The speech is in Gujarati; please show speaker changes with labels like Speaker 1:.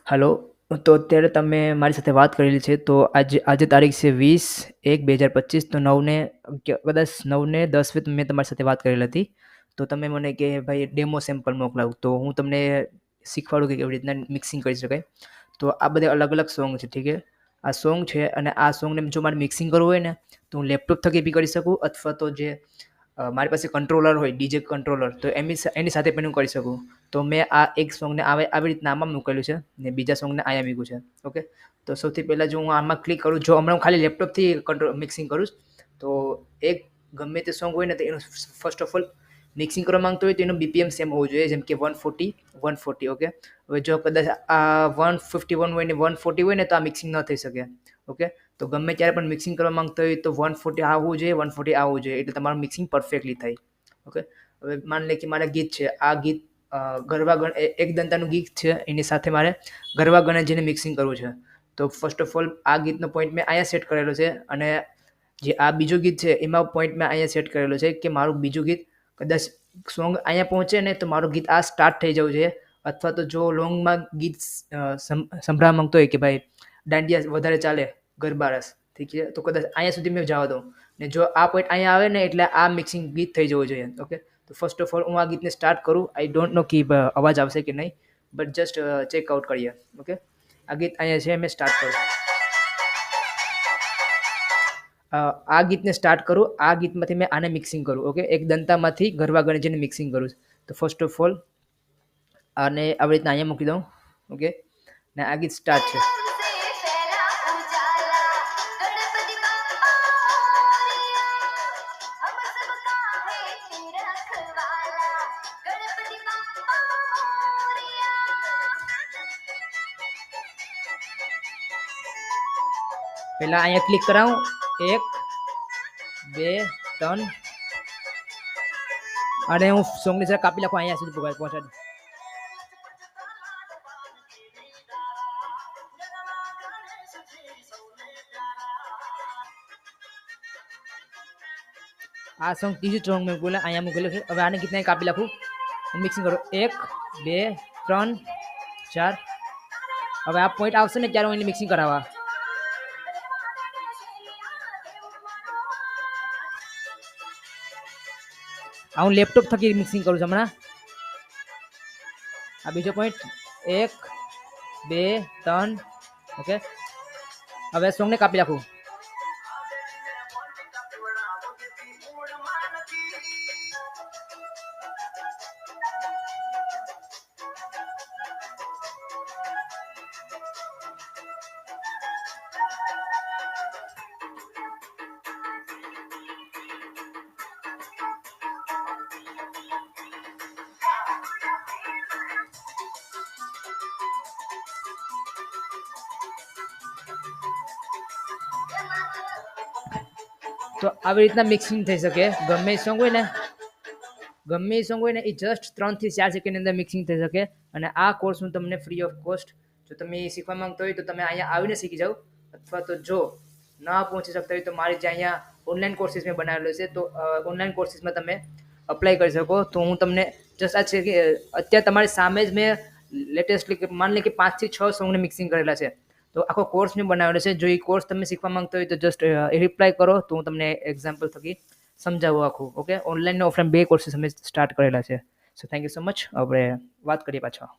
Speaker 1: હાલો, તો અત્યારે તમે મારી સાથે વાત કરેલી છે. તો આજે તારીખ છે 20/1/2025. તો 9:10 મેં તમારી સાથે વાત કરેલી હતી. તો તમે મને કે ભાઈ ડેમો સેમ્પલ મોકલાવું, તો હું તમને શીખવાડું કે કેવી રીતના મિક્સિંગ કરી શકાય. તો આ બધા અલગ અલગ સોંગ છે, ઠીક છે. આ સોંગ છે અને આ સોંગને જો મારે મિક્સિંગ કરવું હોય ને તો હું લેપટોપ થકી બી કરી શકું, અથવા તો જે મારી પાસે કંટ્રોલર હોય, ડીજે કંટ્રોલર, તો એની સાથે પણ હું કરી શકું. તો મેં આ એક સોંગને આવી રીતના આમાં મૂકેલું છે ને બીજા સોંગને અહીંયા મૂક્યું છે. ઓકે, તો સૌથી પહેલાં જો હું આમાં ક્લિક કરું, જો હમણાં હું ખાલી લેપટોપથી મિક્સિંગ કરું તો એક ગમે તે સોંગ હોય ને તો એનું ફર્સ્ટ ઓફ ઓલ મિક્સિંગ કરવા માંગતો હોય તો એનું બીપીએમ સેમ હોવું જોઈએ, જેમ કે 140. ઓકે, હવે જો કદાચ આ 151 હોય ને 140 હોય ને તો આ મિક્સિંગ ન થઈ શકે. ઓકે, તો ગમે ત્યારે પણ મિક્સિંગ કરવા માંગતો હોય તો 140 આવવું જોઈએ, 140 આવવું જોઈએ, એટલે તમારું મિક્સિંગ પરફેક્ટલી થાય. ઓકે, હવે માની લે કે મારે ગીત છે, આ ગીત ગરબા એક દંતાનું ગીત છે, એની સાથે મારે ગરબા ગણેશજીને મિક્સિંગ કરવું છે. તો ફર્સ્ટ ઓફ ઓલ આ ગીતનો પોઈન્ટ મેં અહીંયા સેટ કરેલો છે, અને જે આ બીજું ગીત છે એમાં પોઈન્ટ મેં અહીંયા સેટ કરેલો છે કે મારું બીજું ગીત કદાચ સોંગ અહીંયા પહોંચે ને તો મારું ગીત આ સ્ટાર્ટ થઈ જવું જોઈએ. અથવા તો જો લોંગમાં ગીત સંભળાવવા માંગતો હોય કે ભાઈ દાંડિયા વધારે ચાલે, ગરબા રસ, ઠીક છે, તો કદાચ અહીંયા સુધી મેં જવા દઉં ને જો આ પોઈન્ટ અહીંયા આવે ને એટલે આ મિક્સિંગ ગીત થઈ જવું જોઈએ. ઓકે, તો ફર્સ્ટ ઓફ ઓલ હું આ ગીતને સ્ટાર્ટ કરું. આઈ ડોન્ટ નો કે અવાજ આવશે કે નહીં, બટ જસ્ટ ચેકઆઉટ કરીએ. ઓકે, આ ગીત અહીંયા છે, મેં સ્ટાર્ટ કરું. આ ગીતને સ્ટાર્ટ કરું, આ ગીતમાંથી મેં આને મિક્સિંગ કરું. ઓકે, એક દંતામાંથી ગરબા ગણેશજીને મિક્સિંગ કરું. તો ફર્સ્ટ ઓફ ઓલ આને આવી રીતના અહીંયા મૂકી દઉં. ઓકે, ને આ ગીત સ્ટાર્ટ છે. પહેલાં અહીંયા ક્લિક કરાવું, 1 2 3, અને હું સોંગની સાથે કાપી નાખું, અહીંયા સુધી પહોંચાડી. આ સોંગ ત્રીજું સોંગ મેં બોલા અહીંયા મૂકેલું છે. હવે આને ગીતને કાપી નાખું, મિક્સિંગ કરું, 1 2 3 4. હવે આ પોઈન્ટ આવશે ને ત્યારે હું એને મિક્સિંગ કરાવવા. હું લેપટોપ થકી મિક્સિંગ કરું છું હમણાં. આ બીજો પોઈન્ટ, 1 2 3. ઓકે, હવે સોંગને કાપી નાખું. તો આવી રીતના મિક્સિંગ થઈ શકે. ગમે એ સોંગ હોય ને એ જસ્ટ 3 થી 4 સેકન્ડની અંદર મિક્સિંગ થઈ શકે. અને આ કોર્સ હું તમને ફ્રી ઓફ કોસ્ટ, જો તમે શીખવા માંગતો હોય તો તમે અહીંયા આવીને શીખી જાઓ, અથવા તો જો ના પહોંચી શકતા હોય તો મારી જે અહીંયા ઓનલાઈન કોર્સીસ મેં બનાવેલો છે, તો ઓનલાઈન કોર્સીસમાં તમે અપ્લાય કરી શકો. તો હું તમને જસ્ટ આ છે કે અત્યારે તમારી સામે જ મેં લેટેસ્ટલી માની લે કે 5 થી 6 સોંગને મિક્સિંગ કરેલા છે. તો આખો કોર્સ મેં બનાવેલો છે. જો એ કોર્સ તમે શીખવા માંગતો હોય તો જસ્ટ રિપ્લાય કરો, તો હું તમને એક્ઝામ્પલ થકી સમજાવું આખું. ઓકે, ઓનલાઈન ને ઓફલાઈન બે કોર્સીસ અમે સ્ટાર્ટ કરેલા છે. So thank you so much. આપણે વાત કરીએ પાછા.